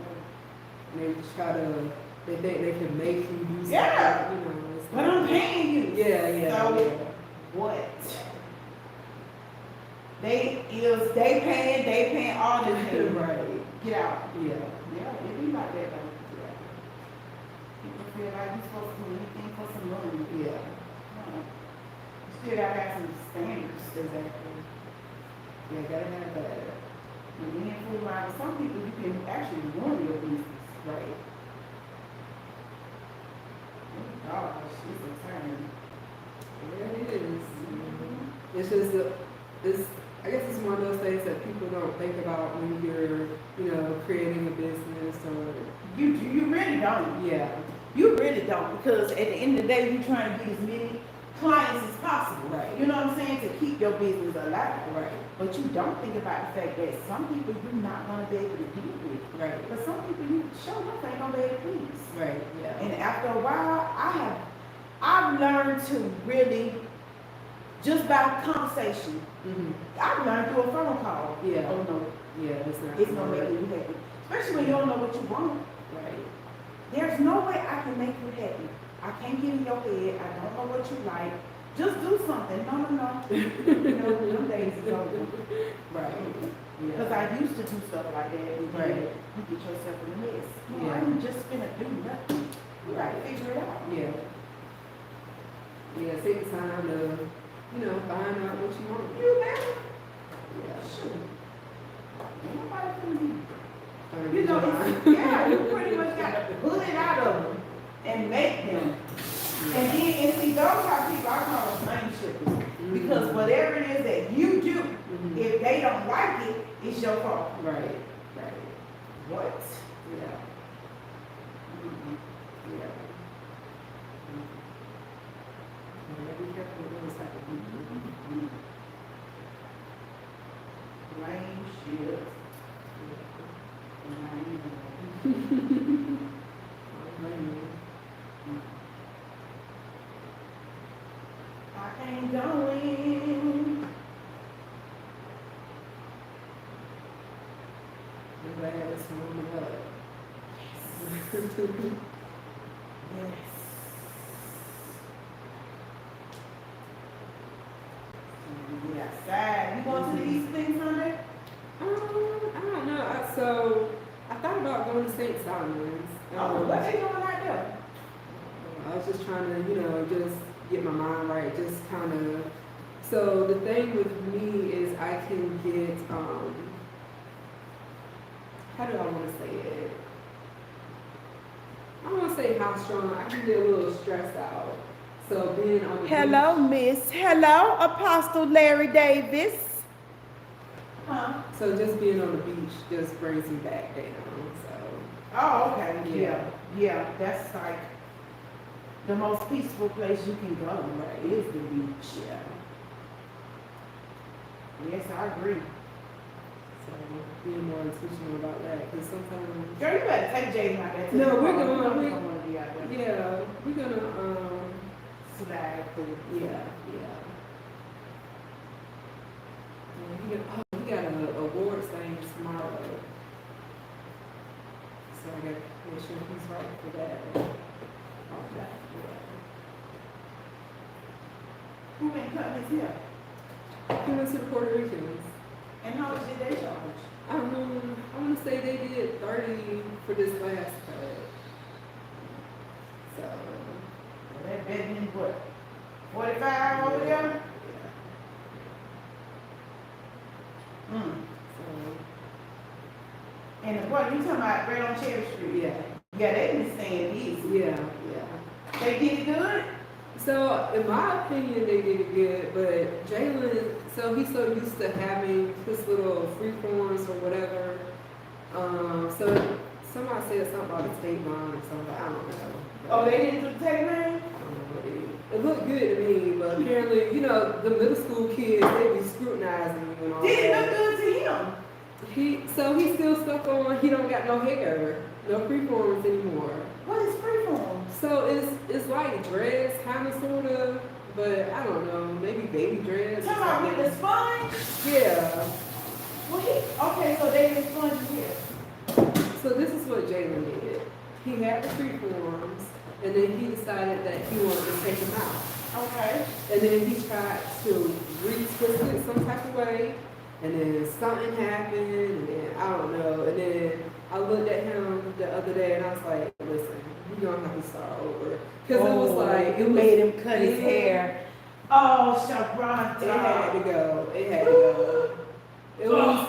And they try to, they think they can make you do something. Yeah. You know, it's But not- I'm paying you. Yeah, yeah. So, yeah. what? They paying all this money. Right. Get out. Yeah. Yeah, it be like that though. People feel like you're supposed to do anything for some money. Yeah. No. You still gotta have some standards. Exactly. Yeah, gotta have that. And then fool around with some people, you can actually ruin your business. Right. Oh gosh, it's a turn. Yeah, it is. It's just, it's, I guess it's one of those things that people don't think about when you're, you know, creating a business or. You really don't. Yeah. You really don't, because at the end of the day, you're trying to get as many clients as possible. Right. You know what I'm saying? To keep your business alive. Right. But you don't think about the fact that some people you're not gonna be able to deal with. Right. But some people you show up ain't gonna be able to please. Right. Yeah. And after a while, I've learned to really just by conversation. Mm-hmm. I've learned through a phone call. Yeah. Oh no, Yeah. It's not. it's gonna make you happy. Especially when you don't know what you want. Right. There's no way I can make you happy. I can't get in your head. I don't know what you like. Just do something. No. You know, them days is over. Right. Because Yeah. I used to do stuff like that. And then Right. you get yourself in a mess. No, Yeah. I'm just gonna do nothing. You gotta Right. figure it out. Yeah. Yeah. Take the time to, find out what you want. You better. Yeah. Sure. Ain't nobody finna be. Find You know, what you it's, want. yeah, you pretty much got to pull it out of them and make them. And then, and see, those are people I call them flame shippers. Because whatever it is that you do, Mhm. if they don't like it, it's your fault. Right. Right. What? Yeah. Yeah. Yeah, be careful with those type of people. Flame ships. I ain't going. I'm glad it's warming up. Yes. We outside. You going to the East thing Sunday? I don't know. So I thought about going to St. Simon's. What they doing out there? I was just trying to, just get my mind right. Just kind of. So the thing with me is I can get, how do I want to say it? I don't want to say how strong. I can get a little stressed out. So being on the Hello, Miss. Hello, Apostle Larry Davis. Huh? So just being on the beach just brings me back down. So Oh, okay. Yeah. Yeah. That's like the most peaceful place you can go, right? Is the beach. yeah. Yes, I agree. So being more intentional about that because sometimes. Girl, you better take Jaden out there. No, we're going. We don't want to be out there. Yeah, we're gonna. Slide through. Yeah. We got an awards thing tomorrow. So I got to make sure he's right for that. All that. Who been cutting his hair? Yeah. He went to the Puerto Ricans. And how much did they charge? I want to say they did 30 for this last cut. So, That bet means what? 45 over there? yeah. Mm. So, And what you talking about right on Cherry Street? yeah. Yeah, they been saying these. Yeah. They did it good? So, in my opinion, they did it good, but Jalen, so he's so used to having his little free forms or whatever. So, somebody said something about a tape line or something, I don't know. Oh, they didn't do the tape line? It looked good to me, but apparently, the middle school kids, they be scrutinizing you and all Did it look that. good to him? He's still stuck on, he don't got no hair, no freeforms anymore. What is freeform? So it's like dreads, kind of, sort of, but I don't know, maybe baby dreads or Talking about with the something. sponge? Yeah. Well, okay, so they did sponge here. So this is what Jalen did. He had the freeforms, and then he decided that he wanted to take them out. Okay. And then he tried to retwist it some type of way, and then something happened, and then I don't know. And then I looked at him the other day, and I was like, "Listen, you're gonna have to start over," because it was like you made him cut his hair. Oh, Shabranta. It had to go. It had to go. It was.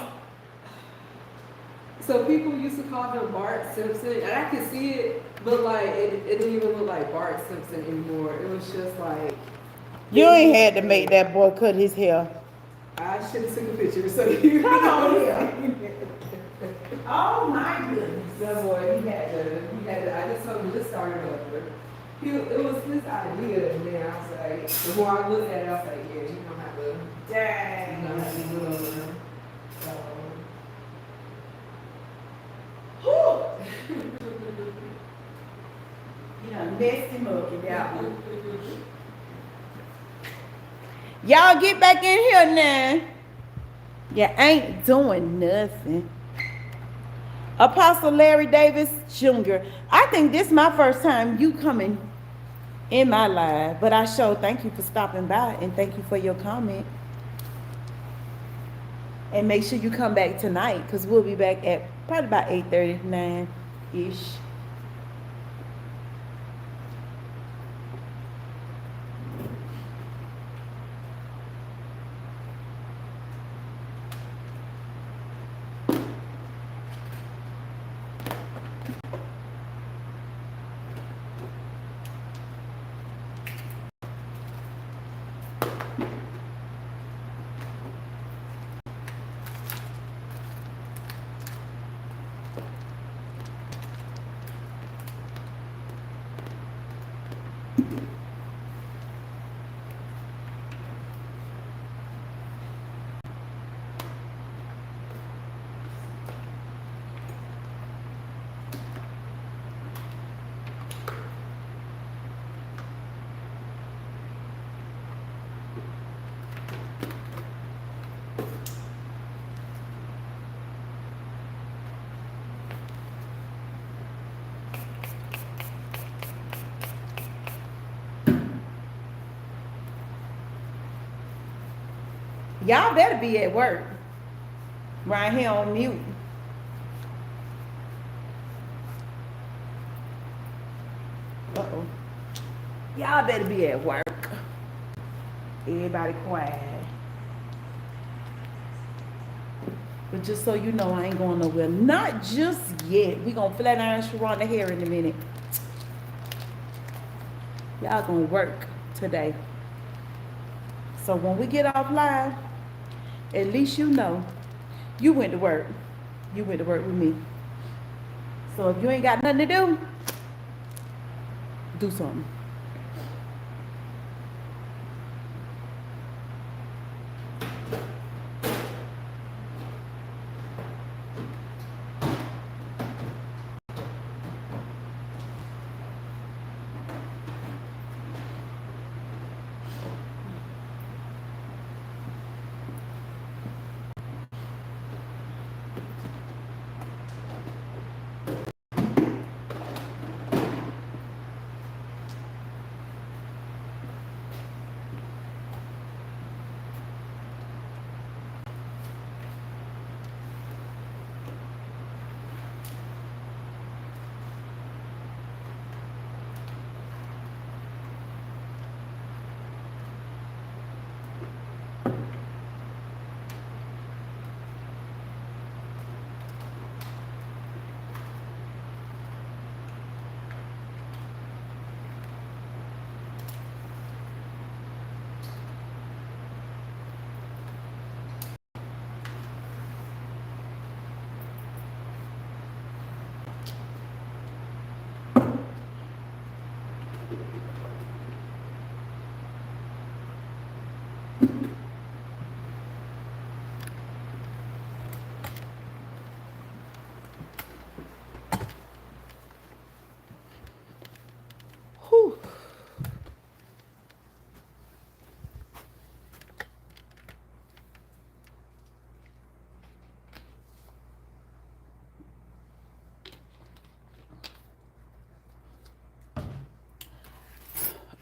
So people used to call him Bart Simpson, and I could see it, but like it didn't even look like Bart Simpson anymore. It was just like. You ain't had to make that boy cut his hair. I should have took a picture so you Come on here. Oh my goodness. That boy, he had to, I just told him to just start it over. It was his idea, and then I was like, the more I looked at it, I was like, yeah, you don't have to, you don't have to Dang. do it over. So, Whew. You done messed him up with that one. Y'all get back in here now. You ain't doing nothing. Apostle Larry Davis Jr. I think this is my first time you coming in my live, but I sure thank you for stopping by and thank you for your comment. And make sure you come back tonight because we'll be back at probably about 8:39-ish. Y'all better be at work. Right here on mute. Uh-oh. Y'all better be at work. Everybody quiet. But just so you know, I ain't going nowhere. Not just yet. We gonna flat iron Sharonda hair in a minute. Y'all gonna work today. So when we get off live, at least you know you went to work. You went to work with me. So if you ain't got nothing to do, do something. Whew.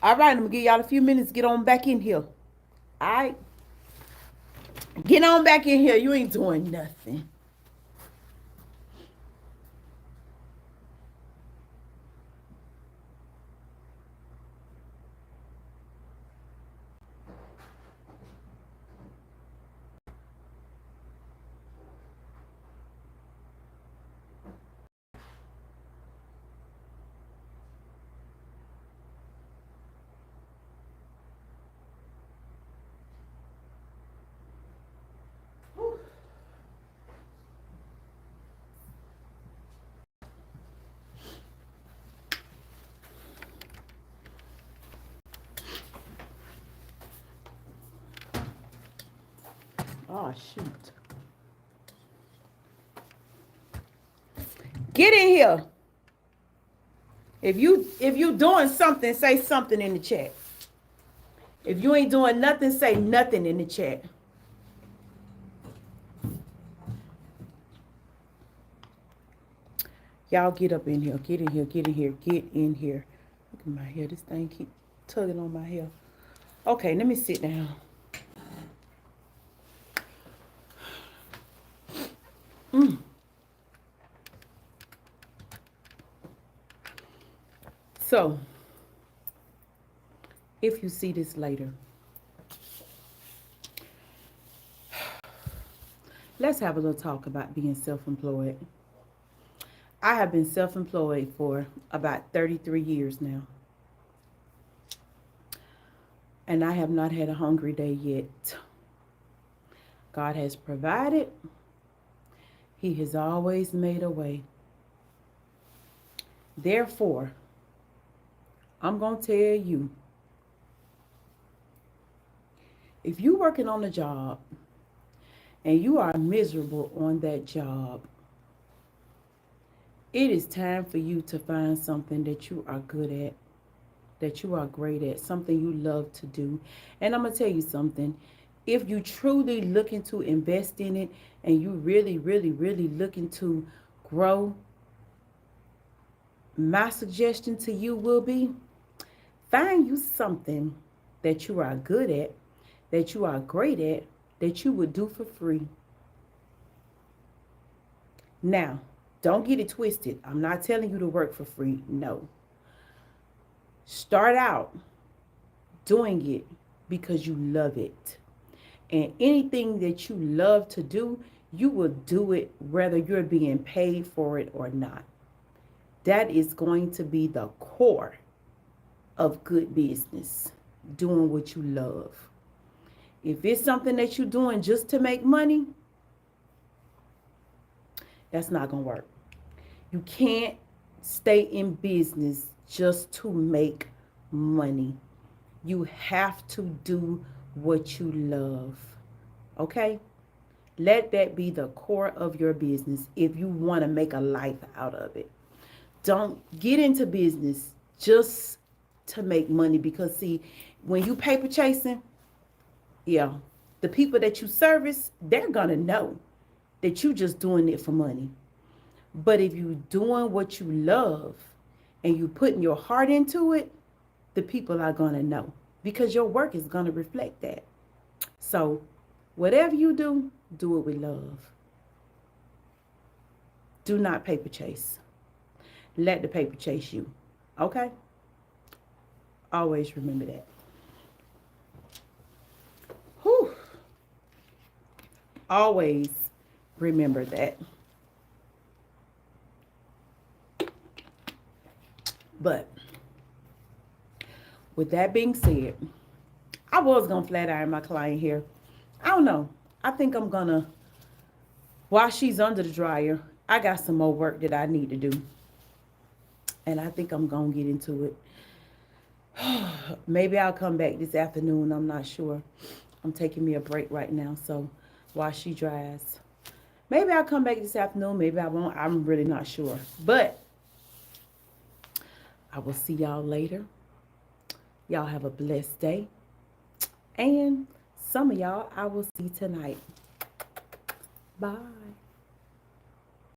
All right, I'm gonna give y'all a few minutes. Get on back in here. All right, get on back in here. You ain't doing nothing. Oh, shoot. Get in here. If you doing something, say something in the chat. If you ain't doing nothing, say nothing in the chat. Y'all get up in here. Get in here. Get in here. Get in here. Look at my hair. This thing keep tugging on my hair. Okay, let me sit down. So, if you see this later, let's have a little talk about being self-employed. I have been self-employed for about 33 years now. And I have not had a hungry day yet. God has provided. He has always made a way. Therefore, I'm going to tell you, if you're working on a job and you are miserable on that job, it is time for you to find something that you are good at, that you are great at, something you love to do. And I'm going to tell you something. If you truly looking to invest in it and you really, really, really looking to grow, my suggestion to you will be find you something that you are good at, that you are great at, that you would do for free. Now, don't get it twisted. I'm not telling you to work for free. No. Start out doing it because you love it. And anything that you love to do, you will do it whether you're being paid for it or not. That is going to be the core of good business, doing what you love. If it's something that you're doing just to make money, that's not going to work. You can't stay in business just to make money. You have to do what you love. Okay? Let that be the core of your business if you want to make a life out of it. Don't get into business just to make money because, see, when you paper chasing, yeah, the people that you service, they're going to know that you just doing it for money. But if you doing what you love and you putting your heart into it, the people are going to know because your work is going to reflect that. So whatever you do it with love. Do not paper chase. Let the paper chase you. Okay? Always remember that. Whew. Always remember that. But with that being said, I was going to flat iron my client here. I don't know. I think I'm going to, while she's under the dryer, I got some more work that I need to do. And I think I'm going to get into it. Maybe I'll come back this afternoon. I'm not sure. I'm taking me a break right now. So while she dries, maybe I'll come back this afternoon. Maybe I won't. I'm really not sure. But I will see y'all later. Y'all have a blessed day. And some of y'all I will see tonight. Bye.